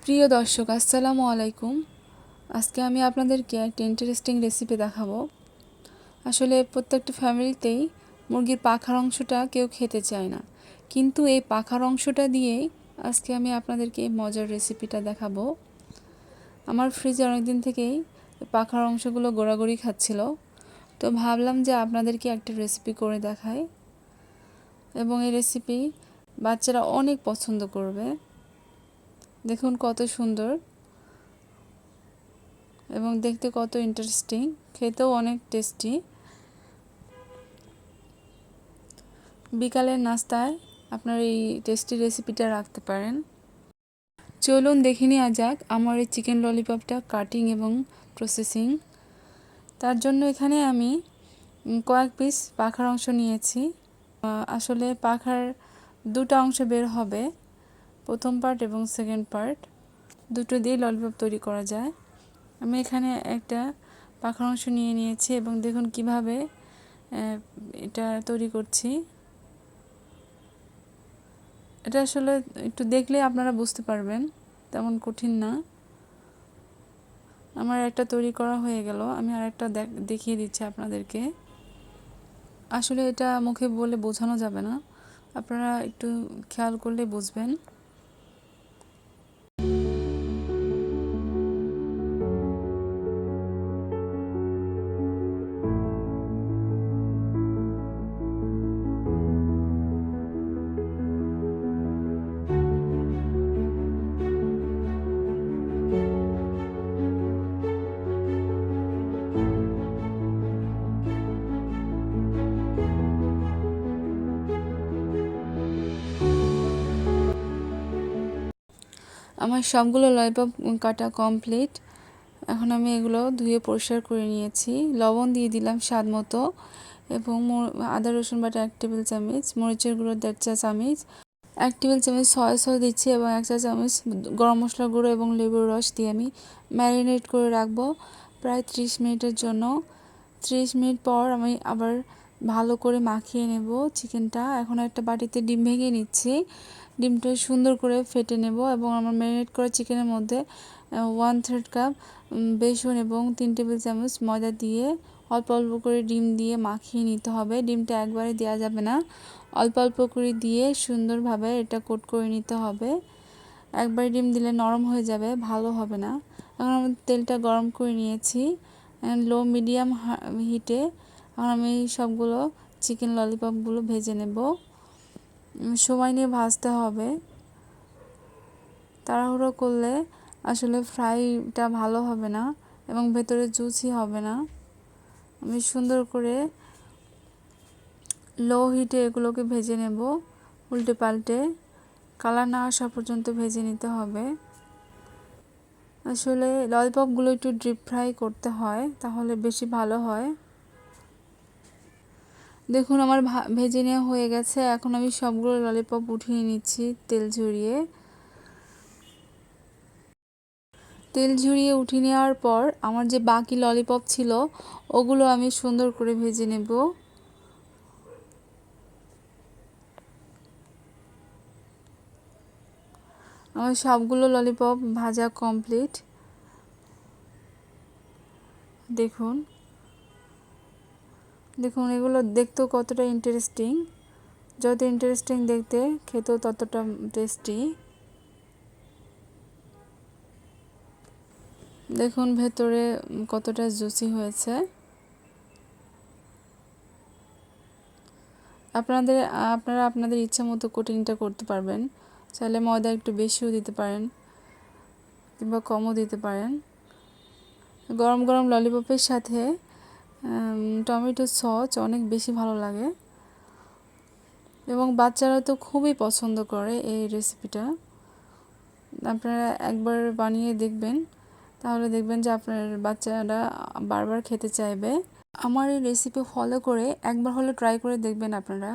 প্রিয় দর্শক, আসসালামু আলাইকুম। আজকে আমি আপনাদেরকে একটা ইন্টারেস্টিং রেসিপি দেখাবো। আসলে প্রত্যেকটা ফ্যামিলিতেই মুরগির পাখার অংশটা কেউ খেতে চায় না, কিন্তু এই পাখার অংশটা দিয়েই আজকে আমি আপনাদেরকে এই মজার রেসিপিটা দেখাবো। আমার ফ্রিজে অনেকদিন থেকেই পাখার অংশগুলো গোড়াগড়ি খাচ্ছিল, তো ভাবলাম যে আপনাদেরকে একটা রেসিপি করে দেখাই, এবং এই রেসিপি বাচ্চারা অনেক পছন্দ করবে। দেখুন কত সুন্দর এবং দেখতে কত ইন্টারেস্টিং, খেতেও অনেক টেস্টি। বিকালের নাস্তায় আপনার এই টেস্টি রেসিপিটা রাখতে পারেন। চলুন দেখে নেওয়া যাক আমার এই চিকেন ললিপপটা কাটিং এবং প্রসেসিং। তার জন্য এখানে আমি কয়েক পিস পাখার অংশ নিয়েছি। আসলে পাখার দুটো অংশ বের হবে, প্রথম পার্ট এবং সেকেন্ড পার্ট, দুটো দিয়ে ললিপপ তৈরি করা যায়। আমি এখানে একটা পাখার অংশ নিয়ে নিয়েছি এবং দেখুন কিভাবে এটা তৈরি করছি। এটা আসলে একটু দেখলে আপনারা বুঝতে পারবেন, তেমন কঠিন না। আমার একটা তৈরি করা হয়ে গেল, আমি আরেকটা দেখিয়ে দিচ্ছি আপনাদেরকে। আসলে এটা মুখে বলে বোঝানো যাবে না, আপনারা একটু খেয়াল করলে বুঝবেন। আমার সবগুলো ললিপপ কাটা কমপ্লিট। এখন আমি এগুলো ধুয়ে পরিষ্কার করে নিয়েছি। লবণ দিয়ে দিলাম স্বাদ মতো, এবং আদা রসুন বাটা 1 টেবিল চামচ, মরিচের গুঁড়ো 1.5 চা চামচ, 1 টেবিল চামচ সয়া সস দিচ্ছি, এবং 1 চা চামচ গরম মশলা গুঁড়ো এবং লেবুর রস দিয়ে আমি ম্যারিনেট করে রাখবো প্রায় 30 মিনিটের জন্য। 30 মিনিট পর আমি আবার ভালো করে মাখিয়ে নেব চিকেনটা। এখন একটা বাটিতে ডিম ভেঙে নিচ্ছি, ডিমটা সুন্দর করে ফেটে নেব, এবং আমার ম্যারিনেট করা চিকেনের মধ্যে 1/3 কাপ বেসন এবং 3 টেবিল চামচ ময়দা দিয়ে অল্প অল্প করে ডিম দিয়ে মাখিয়ে নিতে হবে। ডিমটা একবারে দেওয়া যাবে না, অল্প অল্প করে দিয়ে সুন্দরভাবে এটা কোট করে নিতে হবে। একবার ডিম দিলে নরম হয়ে যাবে, ভালো হবে না। এখন আমি তেলটা গরম করে নিয়েছি লো মিডিয়াম হিটে। এখন আমি সবগুলো চিকেন ললিপপগুলো ভেজে নেব। সময় নিয়ে ভাজতে হবে, তাড়াহুড়ো করলে আসলে ফ্রাইটা ভালো হবে না এবং ভেতরে জুসি হবে না। আমি সুন্দর করে লো হিটে এগুলোকে ভেজে নেব, উল্টে পাল্টে কালার না আসা পর্যন্ত ভেজে নিতে হবে। আসলে ললিপপগুলো একটু ডিপ ফ্রাই করতে হয়, তাহলে বেশি ভালো হয়। দেখুন আমার ভেজে নেওয়া হয়ে গেছে। এখন আমি সবগুলো ললিপপ উঠিয়ে নিচ্ছি তেল ঝরিয়ে। তেল ঝরিয়ে উঠিয়ে নেওয়ার পর আমার যে বাকি ললিপপ ছিল ওগুলো আমি সুন্দর করে ভেজে নেব। আমার সবগুলো ললিপপ ভাজা কমপ্লিট। দেখুন দেখুন এগুলো দেখতেও কতটা ইন্টারেস্টিং, যত ইন্টারেস্টিং দেখতে খেতেও ততটা টেস্টি। দেখুন ভেতরে কতটা জুসি হয়েছে। আপনারা আপনাদের ইচ্ছা মতো কোটিংটা করতে পারবেন, চাইলে ময়দা একটু বেশিও দিতে পারেন কিংবা কমও দিতে পারেন। গরম গরম ললিপপের সাথে টমেটো সস অনেক বেশি ভালো লাগে, এবং বাচ্চারা তো খুবই পছন্দ করে এই রেসিপিটা। আপনারা একবার বানিয়ে দেখবেন, তাহলে দেখবেন যে আপনার বাচ্চারা বারবার খেতে চাইবে। আমার এই রেসিপি ফলো করে একবার হলে ট্রাই করে দেখবেন আপনারা।